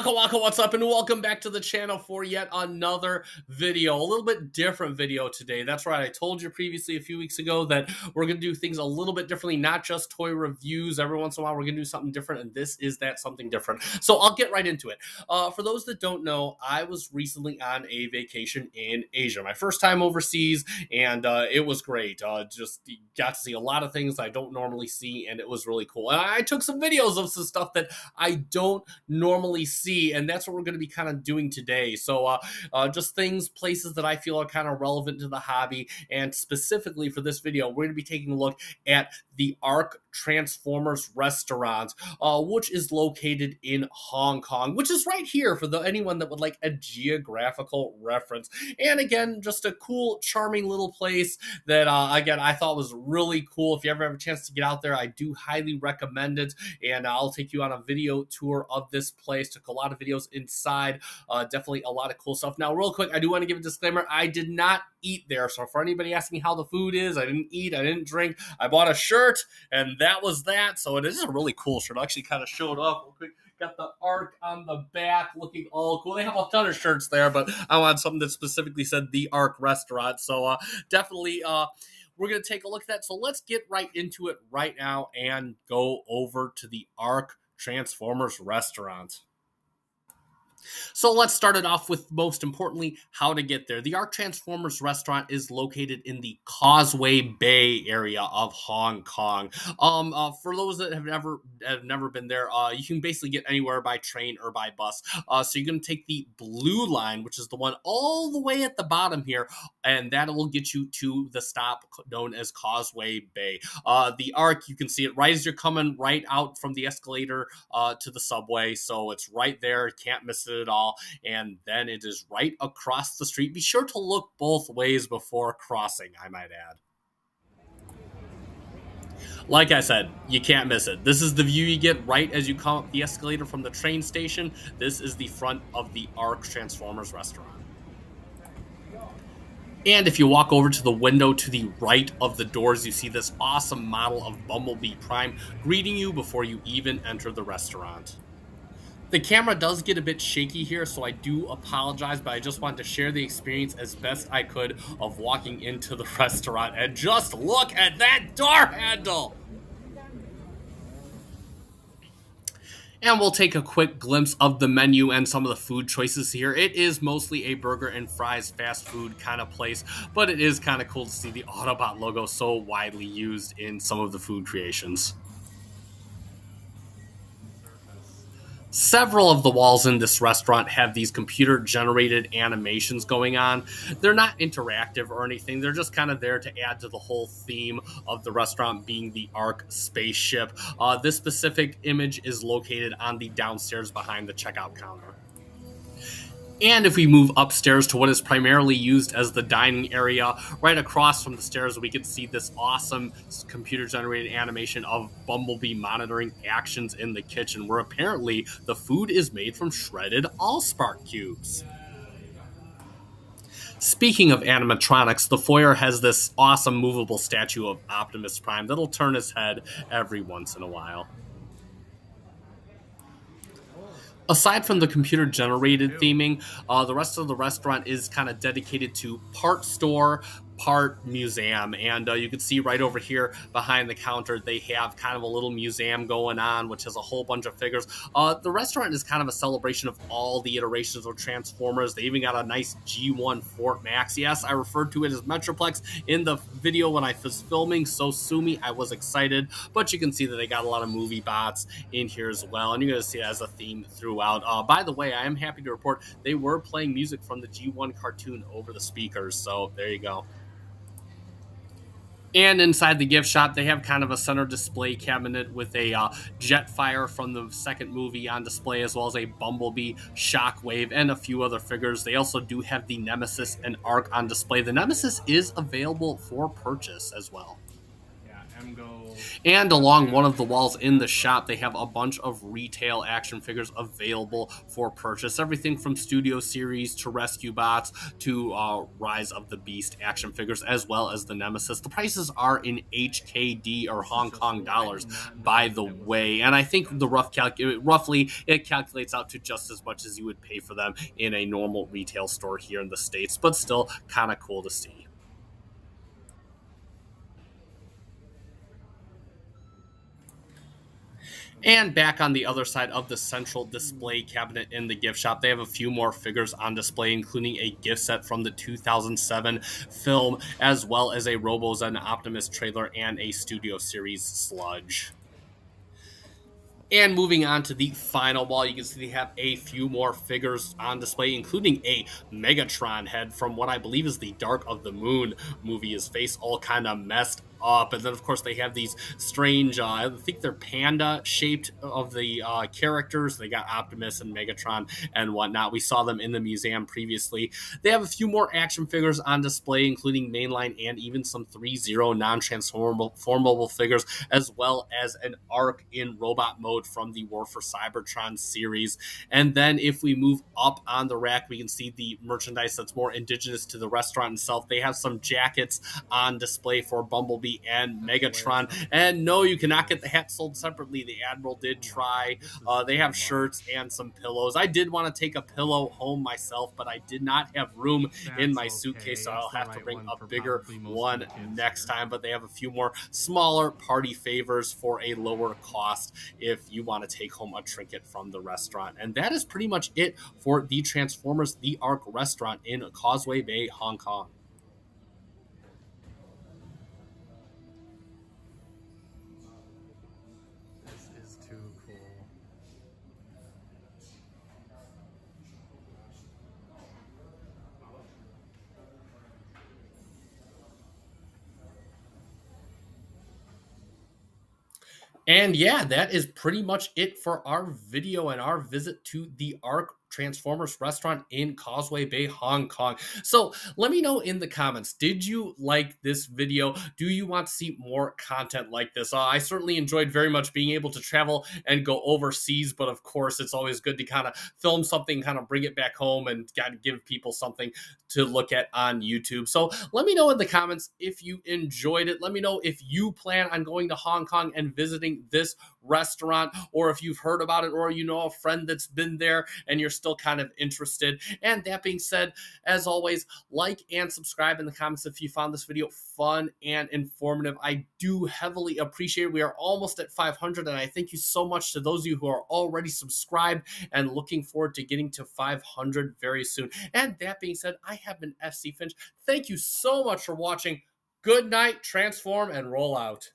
Waka, what's up, and welcome back to the channel for yet another video. A little bit different video today. That's right, I told you previously a few weeks ago that we're going to do things a little bit differently, not just toy reviews. Every once in a while, we're going to do something different, and this is that something different. So I'll get right into it. For those that don't know, I was recently on a vacation in Asia. My first time overseas, and it was great. Just got to see a lot of things I don't normally see, and it was really cool. And I took some videos of some stuff that I don't normally see, and that's what we're going to be kind of doing today. So just places that I feel are kind of relevant to the hobby, and specifically for this video, we're going to be taking a look at the ARC Transformers restaurant, which is located in Hong Kong, which is right here for anyone that would like a geographical reference. And again, just a cool, charming little place that, again, I thought was really cool. If you ever have a chance to get out there, I do highly recommend it, and I'll take you on a video tour of this place. Took a lot of videos inside, definitely a lot of cool stuff. Now, real quick, I do want to give a disclaimer. I did not eat there, so for anybody asking how the food is, I didn't eat, I didn't drink. I bought a shirt, and that was that. So it is a really cool shirt. I actually kind of showed off real quick. Got the ARC on the back, looking all cool. They have a ton of shirts there, but I wanted something that specifically said the ARC restaurant. So definitely we're going to take a look at that. So let's get right into it right now and go over to the ARC Transformers restaurant. So let's start it off with, most importantly, how to get there. The ARC Transformers restaurant is located in the Causeway Bay area of Hong Kong. For those that have never been there, you can basically get anywhere by train or by bus. So you're going to take the blue line, which is the one all the way at the bottom here, and that will get you to the stop known as Causeway Bay. The ARC, you can see it right as you're coming right out from the escalator to the subway. So it's right there. You can't miss it at all, and then it is right across the street. Be sure to look both ways before crossing, I might add. Like I said, you can't miss it. This is the view you get right as you come up the escalator from the train station. This is the front of the ARC Transformers restaurant. And if you walk over to the window to the right of the doors, you see this awesome model of Bumblebee Prime greeting you before you even enter the restaurant. The camera does get a bit shaky here, so I do apologize, but I just wanted to share the experience as best I could of walking into the restaurant. And just look at that door handle! And we'll take a quick glimpse of the menu and some of the food choices here. It is mostly a burger and fries fast food kind of place, but it is kind of cool to see the Autobot logo so widely used in some of the food creations. Several of the walls in this restaurant have these computer-generated animations going on. They're not interactive or anything. They're just kind of there to add to the whole theme of the restaurant being the ARC spaceship. This specific image is located on the downstairs behind the checkout counter. And if we move upstairs to what is primarily used as the dining area, right across from the stairs, we can see this awesome computer-generated animation of Bumblebee monitoring actions in the kitchen, where apparently the food is made from shredded Allspark cubes. Speaking of animatronics, the foyer has this awesome movable statue of Optimus Prime that'll turn his head every once in a while. Aside from the computer-generated theming, the rest of the restaurant is kind of dedicated to part store, part museum, and you can see right over here behind the counter they have kind of a little museum going on, which has a whole bunch of figures. The restaurant is kind of a celebration of all the iterations of Transformers. They even got a nice G1 Fort Max. Yes, I referred to it as Metroplex in the video when I was filming, so sue me, I was excited, but you can see that they got a lot of movie bots in here as well, and you're going to see it as a theme throughout. By the way, I am happy to report they were playing music from the G1 cartoon over the speakers, so there you go. And inside the gift shop, they have kind of a center display cabinet with a Jetfire from the second movie on display, as well as a Bumblebee, Shockwave, and a few other figures. They also do have the Nemesis and ARC on display. The Nemesis is available for purchase as well. And along one of the walls in the shop, they have a bunch of retail action figures available for purchase. Everything from Studio Series to Rescue Bots to Rise of the Beast action figures, as well as the Nemesis. The prices are in HKD or Hong Kong dollars, by the way. And I think the roughly it calculates out to just as much as you would pay for them in a normal retail store here in the States, but still kind of cool to see. And back on the other side of the central display cabinet in the gift shop, they have a few more figures on display, including a gift set from the 2007 film, as well as a Robozen Optimus trailer and a Studio Series Sludge. And moving on to the final wall, you can see they have a few more figures on display, including a Megatron head from what I believe is the Dark of the Moon movie. His face all kind of messed up. And then, of course, they have these strange, I think they're panda shaped of the characters. They got Optimus and Megatron and whatnot. We saw them in the museum previously. They have a few more action figures on display, including mainline and even some 3-0 non-transformable figures, as well as an Arc in robot mode from the War for Cybertron series. And then if we move up on the rack, we can see the merchandise that's more indigenous to the restaurant itself. They have some jackets on display for Bumblebee and Megatron. And no, you cannot get the hat sold separately. The Admiral did try. They have shirts and some pillows. I did want to take a pillow home myself, but I did not have room in my suitcase, so I'll have to bring a bigger one next time. But they have a few more smaller party favors for a lower cost if you want to take home a trinket from the restaurant. And that is pretty much it for the Transformers The Ark restaurant in Causeway Bay, Hong Kong. This is too cool. And yeah, that is pretty much it for our video and our visit to the Ark Transformers restaurant in Causeway Bay, Hong Kong. So let me know in the comments, did you like this video? Do you want to see more content like this? I certainly enjoyed very much being able to travel and go overseas, but of course it's always good to kind of film something, kind of bring it back home and kind of give people something to look at on YouTube. So let me know in the comments if you enjoyed it. Let me know if you plan on going to Hong Kong and visiting this restaurant, or if you've heard about it, or you know a friend that's been there and you're still kind of interested. And that being said, as always, like and subscribe in the comments if you found this video fun and informative. I do heavily appreciate it. We are almost at 500, and I thank you so much to those of you who are already subscribed and looking forward to getting to 500 very soon. And that being said, I have been FC Finch. Thank you so much for watching. Good night, transform, and roll out.